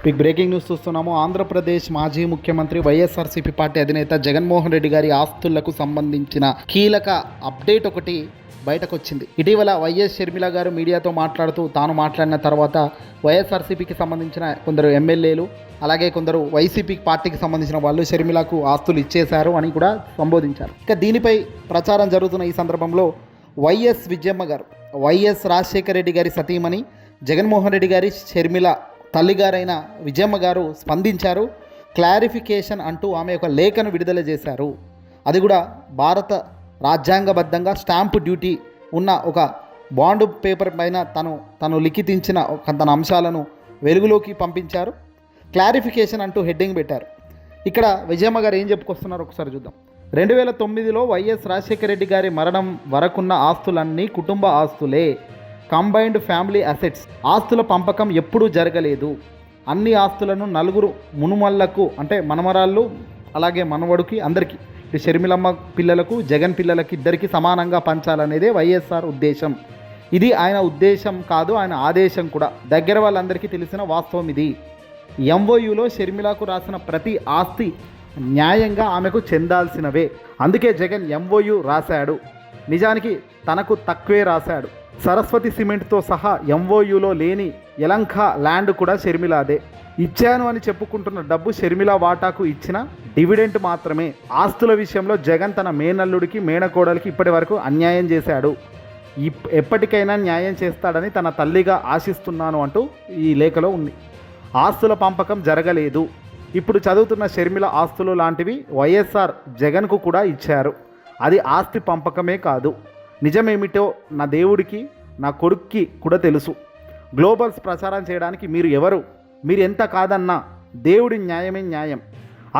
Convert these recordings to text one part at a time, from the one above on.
Big breaking news చూస్తున్నాము. ఆంధ్రప్రదేశ్ మాజీ ముఖ్యమంత్రి వైఎస్ఆర్సీపీ పార్టీ అధినేత జగన్మోహన్ రెడ్డి గారి ఆస్తులకు సంబంధించిన కీలక అప్డేట్ ఒకటి బయటకు వచ్చింది. ఇటీవల వైఎస్ షర్మిల గారు మీడియాతో మాట్లాడుతూ తాను మాట్లాడిన తర్వాత వైఎస్ఆర్సీపీకి సంబంధించిన కొందరు ఎమ్మెల్యేలు అలాగే కొందరు వైసీపీ పార్టీకి సంబంధించిన వాళ్ళు షర్మిలకు ఆస్తులు ఇచ్చేశారు అని కూడా సంబోధించారు. ఇక దీనిపై ప్రచారం జరుగుతున్న ఈ సందర్భంలో వైఎస్ విజయమ్మ గారు, వైఎస్ రాజశేఖర రెడ్డి గారి సతీమణి, జగన్మోహన్ రెడ్డి గారి షర్మిల తల్లిగారైన విజయమ్మ గారు స్పందించారు. క్లారిఫికేషన్ అంటూ ఆమె ఒక లేఖను విడుదల చేశారు. అది కూడా భారత రాజ్యాంగబద్ధంగా స్టాంపు డ్యూటీ ఉన్న ఒక బాండ్ పేపర్ పైన తను లిఖితించిన తన అంశాలను వెలుగులోకి పంపించారు. క్లారిఫికేషన్ అంటూ హెడ్డింగ్ పెట్టారు. ఇక్కడ విజయమ్మ గారు ఏం చెప్పుకొస్తున్నారో ఒకసారి చూద్దాం. 2009లో వైఎస్ రాజశేఖర రెడ్డి గారి మరణం వరకున్న ఆస్తులన్నీ కుటుంబ ఆస్తులే, కంబైన్డ్ ఫ్యామిలీ అసెట్స్. ఆస్తుల పంపకం ఎప్పుడూ జరగలేదు. అన్ని ఆస్తులను నలుగురు మునుమళ్లకు అంటే మనమరాళ్ళు అలాగే మనవడికి అందరికీ, షర్మిలమ్మ పిల్లలకు జగన్ పిల్లలకి ఇద్దరికి సమానంగా పంచాలనేదే వైఎస్ఆర్ ఉద్దేశం. ఇది ఆయన ఉద్దేశం కాదు, ఆయన ఆదేశం కూడా. దగ్గర వాళ్ళందరికీ తెలిసిన వాస్తవం ఇది. ఎంఓయూలో షర్మిలకు రాసిన ప్రతి ఆస్తి న్యాయంగా ఆమెకు చెందాల్సినవే. అందుకే జగన్ ఎంఓయూ రాశాడు. నిజానికి తనకు తక్కువే రాశాడు. సరస్వతి సిమెంట్తో సహా ఎంఓయూలో లేని యలంక ల్యాండ్ కూడా షర్మిలాదే. ఇచ్చాను అని చెప్పుకుంటున్న డబ్బు షర్మిల వాటాకు ఇచ్చిన డివిడెంట్ మాత్రమే. ఆస్తుల విషయంలో జగన్ తన మేనల్లుడికి మేనకోడలికి ఇప్పటి వరకు అన్యాయం చేశాడు. ఎప్పటికైనా న్యాయం చేస్తాడని తన తల్లిగా ఆశిస్తున్నాను అంటూ ఈ లేఖలో ఉంది. ఆస్తుల పంపకం జరగలేదు. ఇప్పుడు చదువుతున్న షర్మిల ఆస్తులు లాంటివి వైఎస్ఆర్ జగన్కు కూడా ఇచ్చారు. అది ఆస్తి పంపకమే కాదు. నిజమేమిటో నా దేవుడికి నా కొడుక్కి కూడా తెలుసు. గ్లోబల్స్ ప్రచారం చేయడానికి మీరు ఎవరు? మీరు ఎంత కాదన్నా దేవుడి న్యాయమే న్యాయం.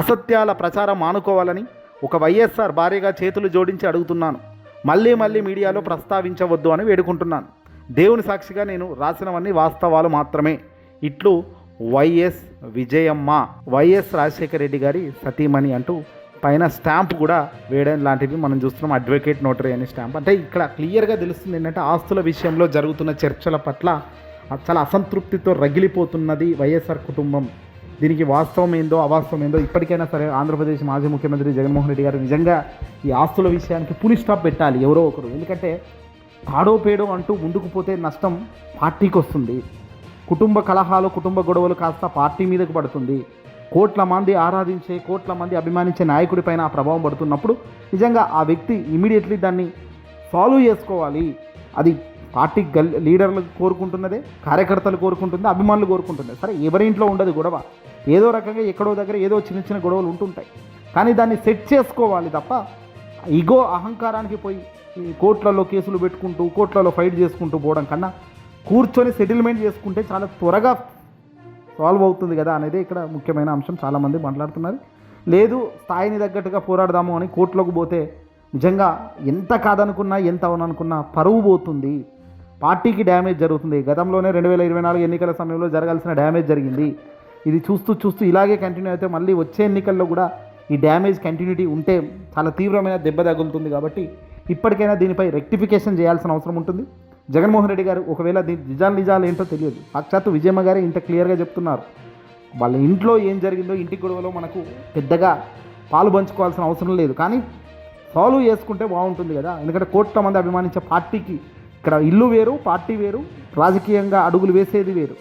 అసత్యాల ప్రచారం మానుకోవాలని ఒక వైఎస్ఆర్ భార్యగా చేతులు జోడించి అడుగుతున్నాను. మళ్ళీ మీడియాలో ప్రస్తావించవద్దు అని వేడుకుంటున్నాను. దేవుని సాక్షిగా నేను రాసినవన్నీ వాస్తవాలు మాత్రమే. ఇట్లు వైఎస్ విజయమ్మ, వైఎస్ రాజశేఖర రెడ్డి గారి సతీమణి అంటూ పైన స్టాంప్ కూడా వేయడం లాంటివి మనం చూస్తున్నాం. అడ్వకేట్ నోటరీ అనే స్టాంప్. అంటే ఇక్కడ క్లియర్గా తెలుస్తుంది ఏంటంటే ఆస్తుల విషయంలో జరుగుతున్న చర్చల పట్ల చాలా అసంతృప్తితో రగిలిపోతున్నది వైఎస్ఆర్ కుటుంబం. దీనికి వాస్తవం ఏందో అవాస్తవం ఏందో ఇప్పటికైనా సరే ఆంధ్రప్రదేశ్ మాజీ ముఖ్యమంత్రి జగన్మోహన్ రెడ్డి గారు నిజంగా ఈ ఆస్తుల విషయానికి ఫుల్ స్టాప్ పెట్టాలి ఎవరో ఒకరు. ఎందుకంటే తాడో పేడో అంటూ ముందుకు పోతే నష్టం పార్టీకి వస్తుంది. కుటుంబ కలహాలు, కుటుంబ గొడవలు కాస్త పార్టీ మీదకు పడుతుంది. కోట్ల మంది ఆరాధించే, కోట్ల మంది అభిమానించే నాయకుడి పైన ఆ ప్రభావం పడుతున్నప్పుడు నిజంగా ఆ వ్యక్తి ఇమీడియట్లీ దాన్ని సాల్వ్ చేసుకోవాలి. అది పార్టీ లీడర్లు కోరుకుంటున్నదే, కార్యకర్తలు కోరుకుంటుంది, అభిమానులు కోరుకుంటుంది. సరే ఎవరి ఇంట్లో ఉండదు గొడవ, ఏదో రకంగా ఎక్కడో దగ్గర ఏదో చిన్న గొడవలు ఉంటుంటాయి. కానీ దాన్ని సెట్ చేసుకోవాలి తప్ప ఈగో అహంకారానికి పోయి కోర్టులలో కేసులు పెట్టుకుంటూ కోర్టులలో ఫైట్ చేసుకుంటూ పోవడం కన్నా కూర్చొని సెటిల్మెంట్ చేసుకుంటే చాలా త్వరగా సాల్వ్ అవుతుంది కదా అనేది ఇక్కడ ముఖ్యమైన అంశం. చాలామంది మాట్లాడుతున్నారు. లేదు స్థాయిని తగ్గట్టుగా పోరాడదాము అని కోర్టులోకి పోతే నిజంగా ఎంత కాదనుకున్నా ఎంత అవుననుకున్నా పరువు పోతుంది, పార్టీకి డ్యామేజ్ జరుగుతుంది. గతంలోనే 2024 ఎన్నికల సమయంలో జరగాల్సిన డ్యామేజ్ జరిగింది. ఇది చూస్తూ ఇలాగే కంటిన్యూ అయితే మళ్ళీ వచ్చే ఎన్నికల్లో కూడా ఈ డ్యామేజ్ కంటిన్యూటీ ఉంటే చాలా తీవ్రమైన దెబ్బ తగులుతుంది. కాబట్టి ఇప్పటికైనా దీనిపై రెక్టిఫికేషన్ చేయాల్సిన అవసరం ఉంటుంది. జగన్మోహన్ రెడ్డి గారు ఒకవేళ నిజాలు ఏంటో తెలియదు, సాక్షాత్తు విజయమ్మ గారే ఇంత క్లియర్గా చెప్తున్నారు. వాళ్ళ ఇంట్లో ఏం జరిగిందో ఇంటి గొడవలో మనకు పెద్దగా పాలు పంచుకోవాల్సిన అవసరం లేదు. కానీ సాల్వ్ చేసుకుంటే బాగుంటుంది కదా. ఎందుకంటే కోట్ల మంది అభిమానించే పార్టీకి ఇక్కడ ఇల్లు వేరు, పార్టీ వేరు, రాజకీయంగా అడుగులు వేసేది వేరు.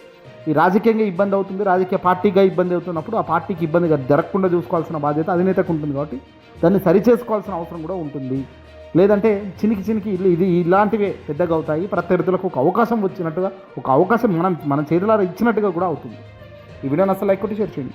ఈ రాజకీయంగా ఇబ్బంది అవుతుంది, రాజకీయ పార్టీగా ఇబ్బంది అవుతున్నప్పుడు ఆ పార్టీకి ఇబ్బందిగా జరగకుండా చూసుకోవాల్సిన బాధ్యత అధినేతకు ఉంటుంది. కాబట్టి దాన్ని సరిచేసుకోవాల్సిన అవసరం కూడా ఉంటుంది. లేదంటే చినికి ఇది ఇలాంటివే పెద్దగా అవుతాయి. ప్రత్యర్థులకు ఒక అవకాశం వచ్చినట్టుగా, ఒక అవకాశం మన చేతులారా ఇచ్చినట్టుగా కూడా అవుతుంది. ఈ వీడియోని అసలు లైక్ కొట్టి షేర్ చేయండి.